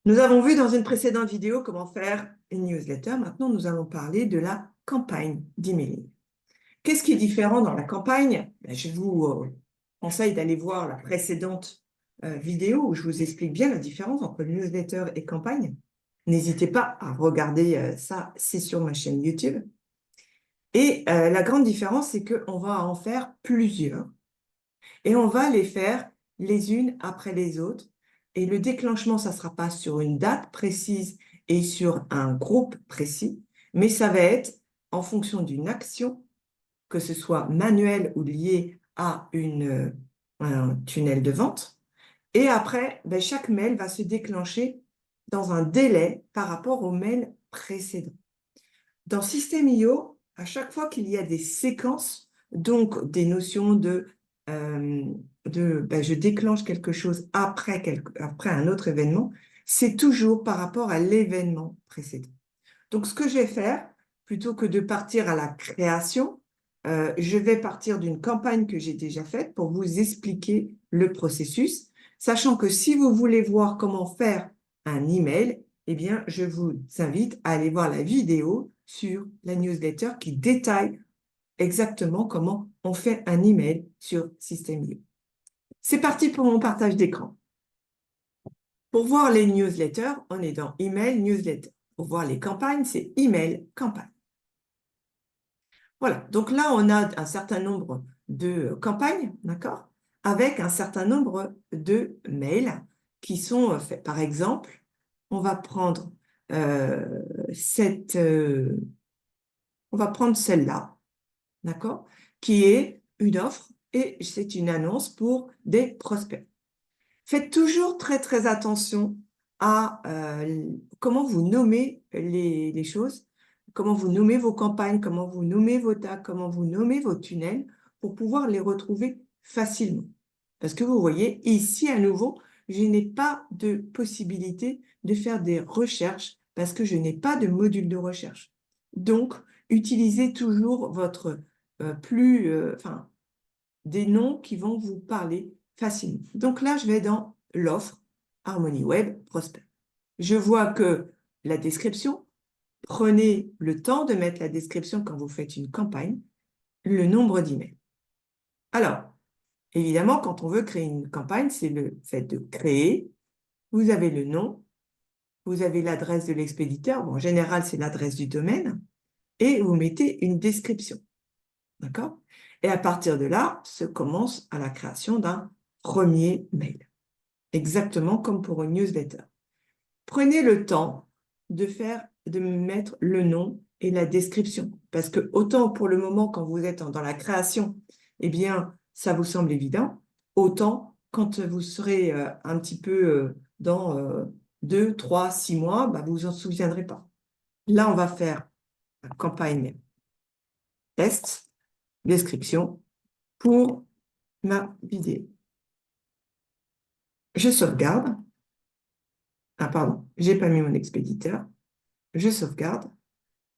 Nous avons vu dans une précédente vidéo comment faire une newsletter. Maintenant, nous allons parler de la campagne d'emailing. Qu'est-ce qui est différent dans la campagne? Je vous conseille d'aller voir la précédente vidéo où je vous explique bien la différence entre newsletter et campagne. N'hésitez pas à regarder ça, c'est sur ma chaîne YouTube. Et la grande différence, c'est qu'on va en faire plusieurs et on va les faire les unes après les autres. Et le déclenchement, ça ne sera pas sur une date précise et sur un groupe précis, mais ça va être en fonction d'une action, que ce soit manuelle ou liée à un tunnel de vente. Et après, chaque mail va se déclencher dans un délai par rapport au mail précédent. Dans System.io, à chaque fois qu'il y a des séquences, donc des notions je déclenche quelque chose après un autre événement, c'est toujours par rapport à l'événement précédent. Donc, ce que je vais faire, plutôt que de partir à la création, je vais partir d'une campagne que j'ai déjà faite pour vous expliquer le processus, sachant que si vous voulez voir comment faire un email, eh bien, je vous invite à aller voir la vidéo sur la newsletter qui détaille exactement comment on fait un email sur System.io. C'est parti pour mon partage d'écran. Pour voir les newsletters, on est dans Email, Newsletter. Pour voir les campagnes, c'est Email, Campagne. Voilà, donc là, on a un certain nombre de campagnes, d'accord, avec un certain nombre de mails qui sont faits. Par exemple, on va prendre euh, cette, euh, on va prendre celle-là, d'accord, qui est une offre et c'est une annonce pour des prospects. Faites toujours très, très attention à comment vous nommez les choses, comment vous nommez vos campagnes, comment vous nommez vos tags, comment vous nommez vos tunnels pour pouvoir les retrouver facilement. Parce que vous voyez, ici, à nouveau, je n'ai pas de possibilité de faire des recherches parce que je n'ai pas de module de recherche. Donc, utilisez toujours votre des noms qui vont vous parler facilement. Donc là, je vais dans l'offre Harmonie Web Prospect. Je vois que la description, prenez le temps de mettre la description quand vous faites une campagne, le nombre d'emails. Alors, évidemment, quand on veut créer une campagne, c'est le fait de créer. Vous avez le nom, vous avez l'adresse de l'expéditeur. Bon, en général, c'est l'adresse du domaine. Et vous mettez une description. D'accord? Et à partir de là, se commence à la création d'un premier mail. Exactement comme pour une newsletter. Prenez le temps de mettre le nom et la description. Parce que autant pour le moment, quand vous êtes dans la création, eh bien, ça vous semble évident, autant quand vous serez un petit peu dans 2, 3, 6 mois, vous vous en souviendrez pas. Là, on va faire la campagne test, description, pour ma vidéo. Je sauvegarde. Ah, pardon, j'ai pas mis mon expéditeur. Je sauvegarde.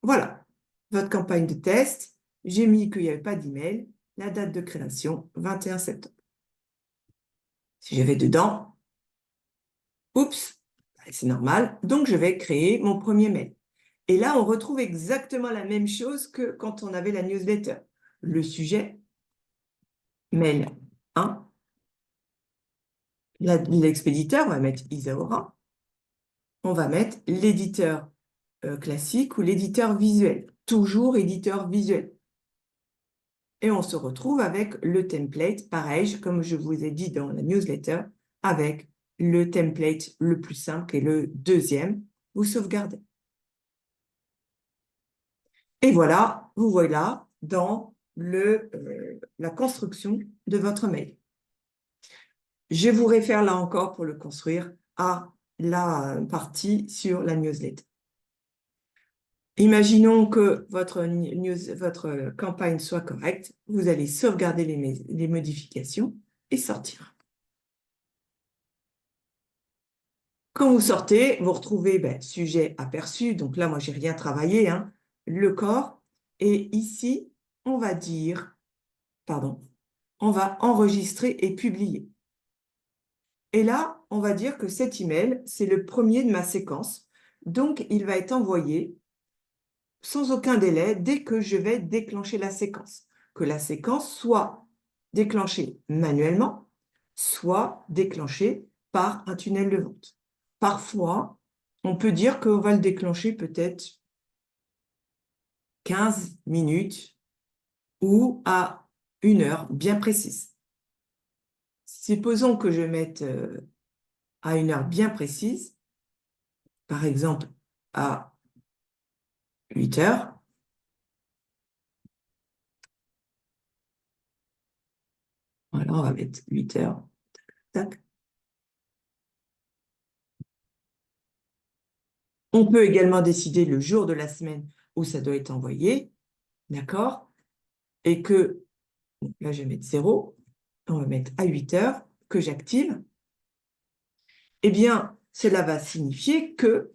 Voilà, votre campagne de test. J'ai mis qu'il n'y avait pas d'email. La date de création, 21 septembre. Si je vais dedans, oups, c'est normal. Donc, je vais créer mon premier mail. Et là, on retrouve exactement la même chose que quand on avait la newsletter. Le sujet, mail 1. L'expéditeur, on va mettre Isaura. On va mettre l'éditeur classique ou l'éditeur visuel. Toujours éditeur visuel. Et on se retrouve avec le template, pareil, comme je vous ai dit dans la newsletter, avec le template le plus simple et le deuxième. Vous sauvegardez. Et voilà, vous voilà dans la construction de votre mail. Je vous réfère là encore pour le construire à la partie sur la newsletter. Imaginons que votre campagne soit correcte. Vous allez sauvegarder les modifications et sortir. Quand vous sortez, vous retrouvez sujet aperçu. Donc là, moi, je n'ai rien travaillé, hein, le corps. Et ici, on va dire, pardon, on va enregistrer et publier. Et là, on va dire que cet email, c'est le premier de ma séquence. Donc, il va être envoyé sans aucun délai dès que je vais déclencher la séquence. Que la séquence soit déclenchée manuellement, soit déclenchée par un tunnel de vente. Parfois, on peut dire qu'on va le déclencher peut-être 15 minutes ou à 1 heure bien précise. Supposons que je mette à 1 heure bien précise, par exemple à 8 heures. Voilà, on va mettre 8 heures. Tac. On peut également décider le jour de la semaine où ça doit être envoyé, d'accord? Et que, là je vais mettre 0, on va mettre à 8 heures, que j'active. Eh bien, cela va signifier que,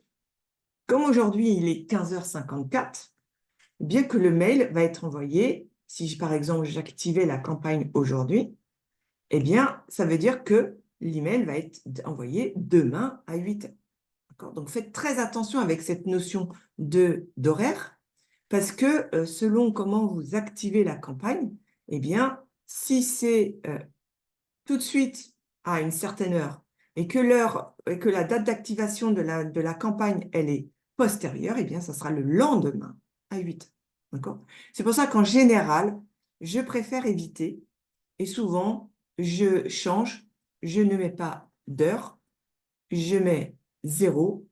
comme aujourd'hui il est 15h54, bien que le mail va être envoyé, si par exemple j'activais la campagne aujourd'hui, eh bien, ça veut dire que l'email va être envoyé demain à 8 heures. Donc, faites très attention avec cette notion d'horaire, parce que selon comment vous activez la campagne, eh bien, si c'est tout de suite à une certaine heure et que la date d'activation de la campagne, elle est postérieure, eh bien, ça sera le lendemain à 8 heures. D'accord? C'est pour ça qu'en général, je préfère éviter et souvent, je change, je ne mets pas d'heure, je mets 0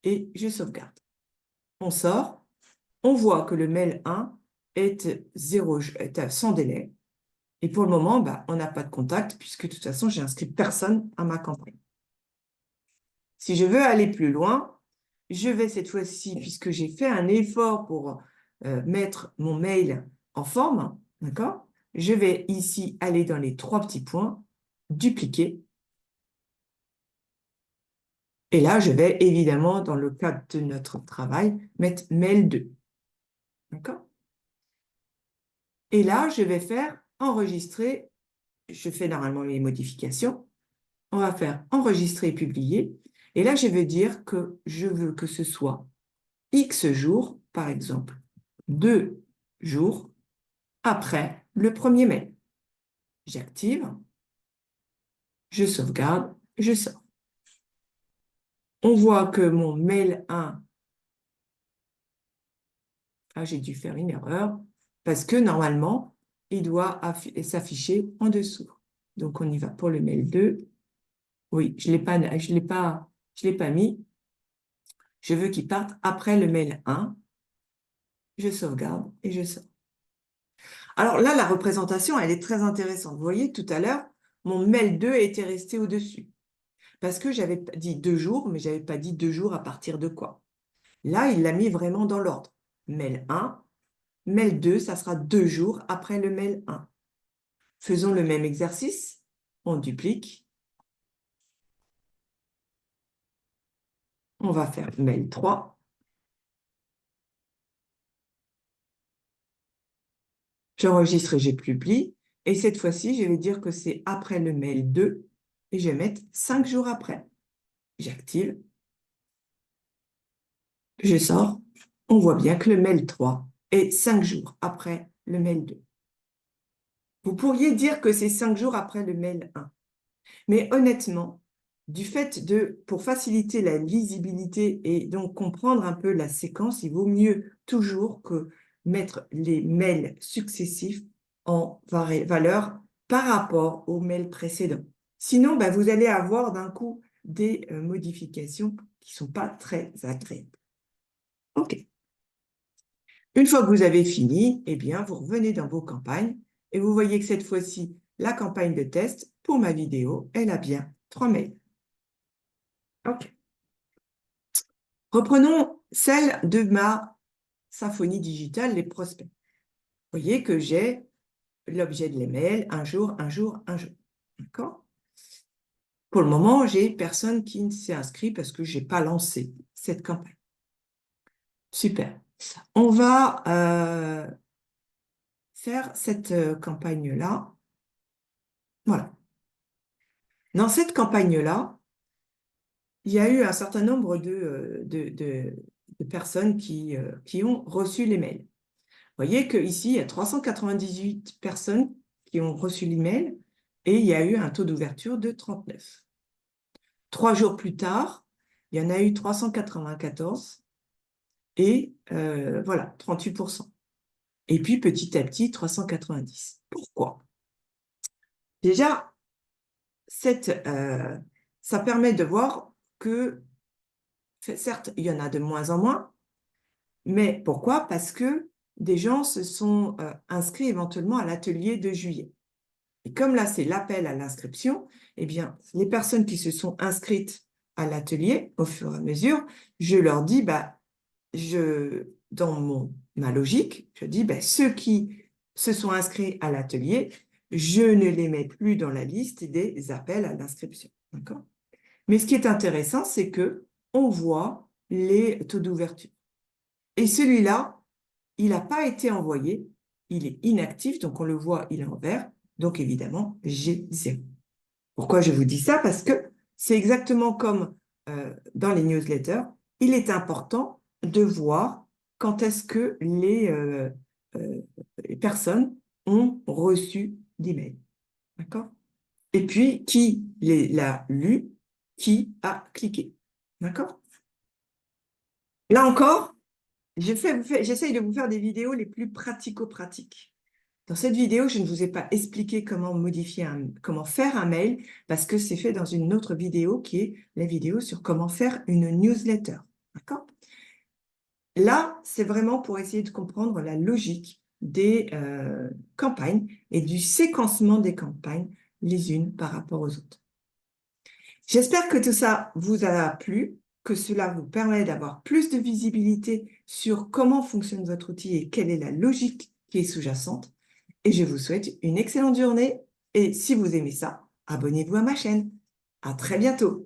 et je sauvegarde. On sort, on voit que le mail 1 est sans délai. Et pour le moment, bah, on n'a pas de contact puisque de toute façon, j'ai inscrit personne à ma campagne. Si je veux aller plus loin, je vais cette fois-ci, puisque j'ai fait un effort pour mettre mon mail en forme, d'accord? Je vais ici aller dans les 3 petits points, dupliquer. Et là, je vais évidemment, dans le cadre de notre travail, mettre mail 2. D'accord? Et là, je vais faire enregistrer. Je fais normalement les modifications. On va faire enregistrer et publier. Et là, je vais dire que je veux que ce soit X jours, par exemple, 2 jours après le premier mail. J'active, je sauvegarde, je sors. On voit que mon mail 1, j'ai dû faire une erreur, parce que normalement, il doit s'afficher en dessous. Donc, on y va pour le mail 2. Oui, je l'ai pas mis. Je veux qu'il parte après le mail 1. Je sauvegarde et je sors. Alors là, la représentation, elle est très intéressante. Vous voyez, tout à l'heure, mon mail 2 était resté au-dessus. Parce que j'avais dit 2 jours, mais je n'avais pas dit 2 jours à partir de quoi. Là, il l'a mis vraiment dans l'ordre. Mail 1, mail 2, ça sera 2 jours après le mail 1. Faisons le même exercice. On duplique. On va faire mail 3. J'enregistre et je publie. Et cette fois-ci, je vais dire que c'est après le mail 2 et je vais mettre 5 jours après. J'active. Je sors. On voit bien que le mail 3 est 5 jours après le mail 2. Vous pourriez dire que c'est 5 jours après le mail 1. Mais honnêtement, pour faciliter la lisibilité et donc comprendre un peu la séquence, il vaut mieux toujours que mettre les mails successifs en valeur par rapport aux mails précédents. Sinon, bah, vous allez avoir d'un coup des modifications qui ne sont pas très agréables. OK. Une fois que vous avez fini, eh bien, vous revenez dans vos campagnes et vous voyez que cette fois-ci, la campagne de test pour ma vidéo, elle a bien 3 mails. OK. Reprenons celle de ma symphonie digitale, les prospects. Vous voyez que j'ai l'objet de l'email, un jour, un jour, un jour. D'accord? Pour le moment, j'ai personne qui ne s'est inscrit parce que je n'ai pas lancé cette campagne. Super. On va faire cette campagne-là. Voilà. Dans cette campagne-là, il y a eu un certain nombre de personnes qui ont reçu les mails. Vous voyez qu'ici, il y a 398 personnes qui ont reçu l'email et il y a eu un taux d'ouverture de 39. 3 jours plus tard, il y en a eu 394 et voilà, 38%. Et puis, petit à petit, 390. Pourquoi? Déjà, ça permet de voir que, certes, il y en a de moins en moins, mais pourquoi? Parce que des gens se sont inscrits éventuellement à l'atelier de juillet. Et comme là, c'est l'appel à l'inscription, eh bien, les personnes qui se sont inscrites à l'atelier, au fur et à mesure, je leur dis, dans ma logique, je dis, ceux qui se sont inscrits à l'atelier, je ne les mets plus dans la liste des appels à l'inscription. D'accord? Mais ce qui est intéressant, c'est que on voit les taux d'ouverture. Et celui-là, il n'a pas été envoyé, il est inactif, donc on le voit, il est en vert, donc évidemment, j'ai 0. Pourquoi je vous dis ça? Parce que c'est exactement comme dans les newsletters, il est important de voir quand est-ce que les personnes ont reçu d'emails. D'accord? Et puis, qui l'a lu, qui a cliqué. D'accord? Là encore, j'essaye de vous faire des vidéos les plus pratico-pratiques. Dans cette vidéo, je ne vous ai pas expliqué comment faire un mail parce que c'est fait dans une autre vidéo qui est la vidéo sur comment faire une newsletter. D'accord? Là, c'est vraiment pour essayer de comprendre la logique des campagnes et du séquencement des campagnes les unes par rapport aux autres. J'espère que tout ça vous a plu, que cela vous permet d'avoir plus de visibilité sur comment fonctionne votre outil et quelle est la logique qui est sous-jacente. Et je vous souhaite une excellente journée. Et si vous aimez ça, abonnez-vous à ma chaîne. À très bientôt.